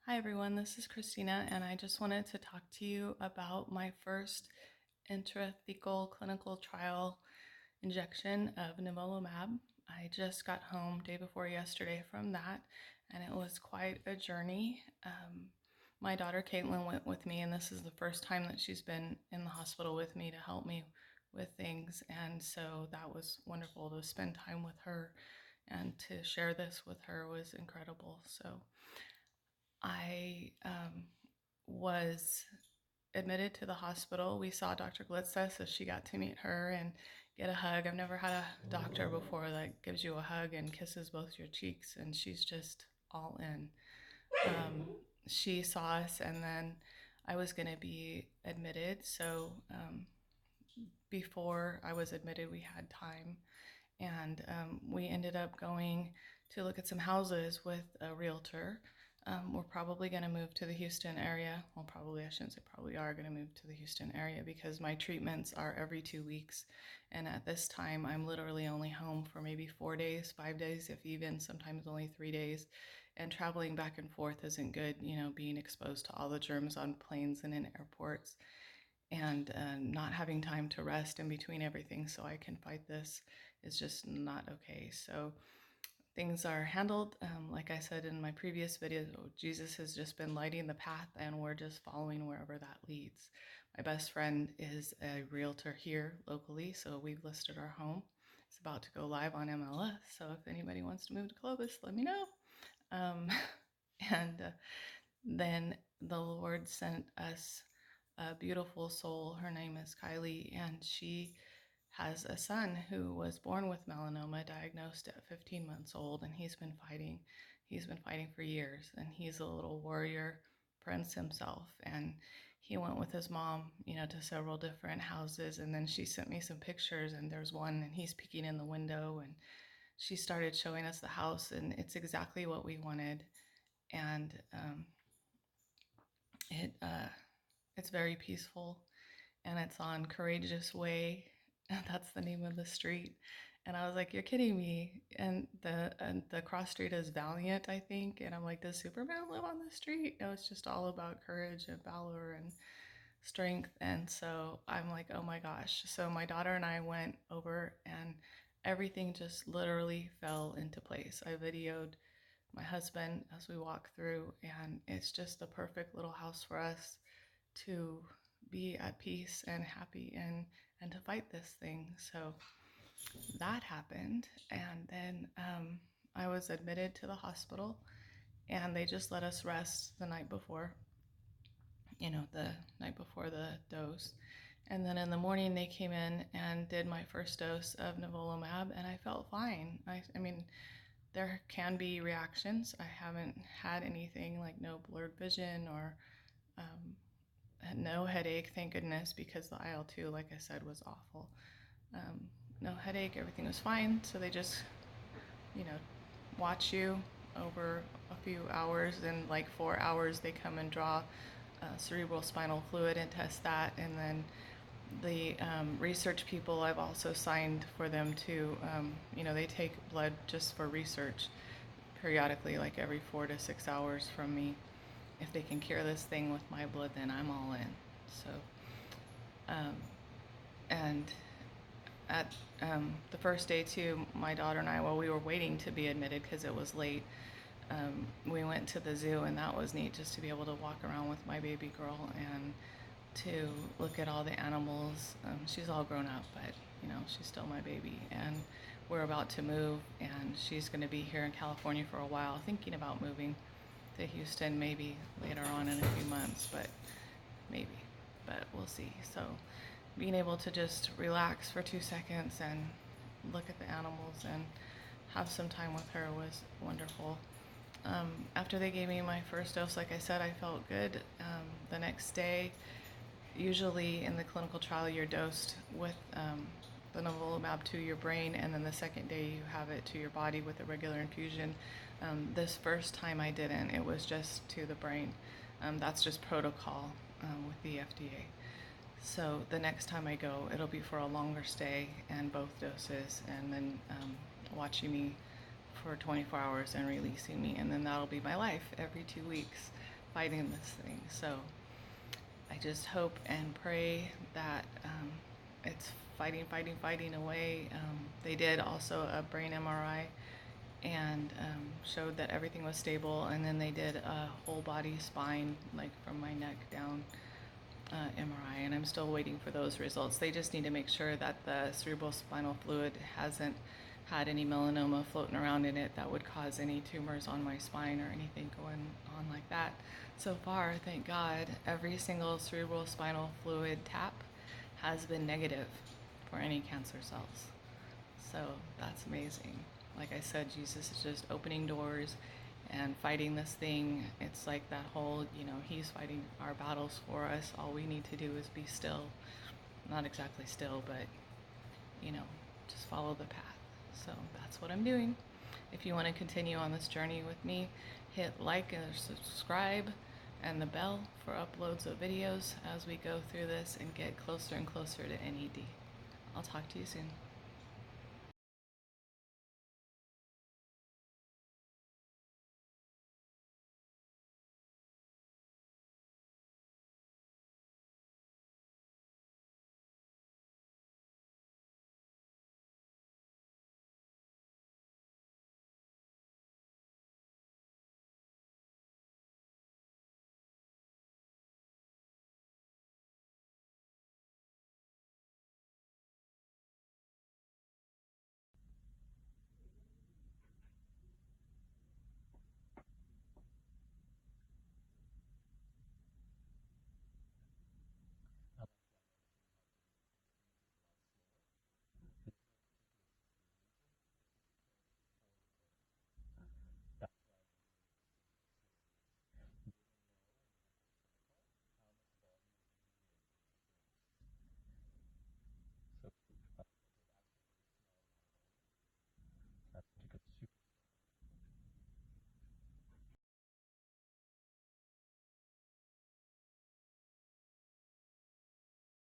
Hi everyone, this is Christina, and I just wanted to talk to you about my first intrathecal clinical trial injection of Nivolumab. I just got home day before yesterday from that, and it was quite a journey. My daughter Caitlin went with me, and this is the first time that she's been in the hospital with me to help me with things, and so that was wonderful to spend time with her and to share this with her was incredible. So I was admitted to the hospital. We saw Dr. Glitza, so she got to meet her and get a hug. I've never had a doctor before that gives you a hug and kisses both your cheeks, and she's just all in. She saw us, and then I was going to be admitted. So before I was admitted, we had time, and we ended up going to look at some houses with a realtor. We're probably going to move to the Houston area. Well, probably, I shouldn't say probably are going to move to the Houston area because my treatments are every 2 weeks. And at this time, I'm literally only home for maybe 4 days, 5 days, if even, sometimes only 3 days. And traveling back and forth isn't good, being exposed to all the germs on planes and in airports and not having time to rest in between everything so I can fight this is just not okay. So things are handled. Like I said in my previous video, Jesus has just been lighting the path and we're just following wherever that leads. My best friend is a realtor here locally, so we've listed our home. It's about to go live on MLS, so if anybody wants to move to Clovis, let me know. Um, and then the Lord sent us a beautiful soul. Her name is Kylie, and she has a son who was born with melanoma, diagnosed at 15 months old, and he's been fighting. He's been fighting for years, and he's a little warrior prince himself. And he went with his mom, to several different houses, and then she sent me some pictures, and there's one, and he's peeking in the window, and she started showing us the house, and it's exactly what we wanted. And it's very peaceful, and it's on Courageous Way. That's the name of the street. And I was like, "You're kidding me!" And the cross street is Valiant, I think. And I'm like, "Does Superman live on this street?" No, it's just all about courage and valor and strength. And so I'm like, "Oh my gosh!" So my daughter and I went over, and everything just literally fell into place. I videoed my husband as we walk through, and it's just the perfect little house for us to be at peace and happy and to fight this thing. So that happened, and then I was admitted to the hospital, and they just let us rest the night before, the night before the dose. And then in the morning, they came in and did my first dose of nivolumab, and I felt fine. I mean, there can be reactions. I haven't had anything like no blurred vision or no headache, thank goodness, because the IL-2, like I said, was awful. Um, no headache, everything was fine. So they just, you know, watch you over a few hours. In like 4 hours, they come and draw cerebral spinal fluid and test that. And then the research people, I've also signed for them to, they take blood just for research periodically, like every 4 to 6 hours from me. If they can cure this thing with my blood, then I'm all in. So, and at the first day too, my daughter and I, while we were waiting to be admitted because it was late, we went to the zoo, and that was neat just to be able to walk around with my baby girl and to look at all the animals. She's all grown up, but she's still my baby, and we're about to move, and she's going to be here in California for a while, thinking about moving to Houston maybe later on in a few months, but maybe, but we'll see. So being able to just relax for 2 seconds and look at the animals and have some time with her was wonderful. After they gave me my first dose, like I said, I felt good. The next day, usually in the clinical trial, you're dosed with the nivolumab to your brain, and then the second day you have it to your body with a regular infusion. This first time I didn't. It was just to the brain. That's just protocol with the FDA. So the next time I go, it'll be for a longer stay and both doses, and then watching me for 24 hours and releasing me, and then that'll be my life every 2 weeks. fighting this thing. So I just hope and pray that it's fighting away. They did also a brain MRI and showed that everything was stable, and then they did a whole body spine, like from my neck down, MRI, and I'm still waiting for those results. They just need to make sure that the cerebral spinal fluid hasn't had any melanoma floating around in it that would cause any tumors on my spine or anything going on like that. So far, thank God, every single cerebral spinal fluid tap has been negative for any cancer cells. So that's amazing. Like I said, Jesus is just opening doors and fighting this thing. It's like that whole, he's fighting our battles for us. All we need to do is be still. Not exactly still, but, just follow the path. So that's what I'm doing. If you want to continue on this journey with me, hit like and subscribe and the bell for uploads of videos as we go through this and get closer and closer to NED. I'll talk to you soon.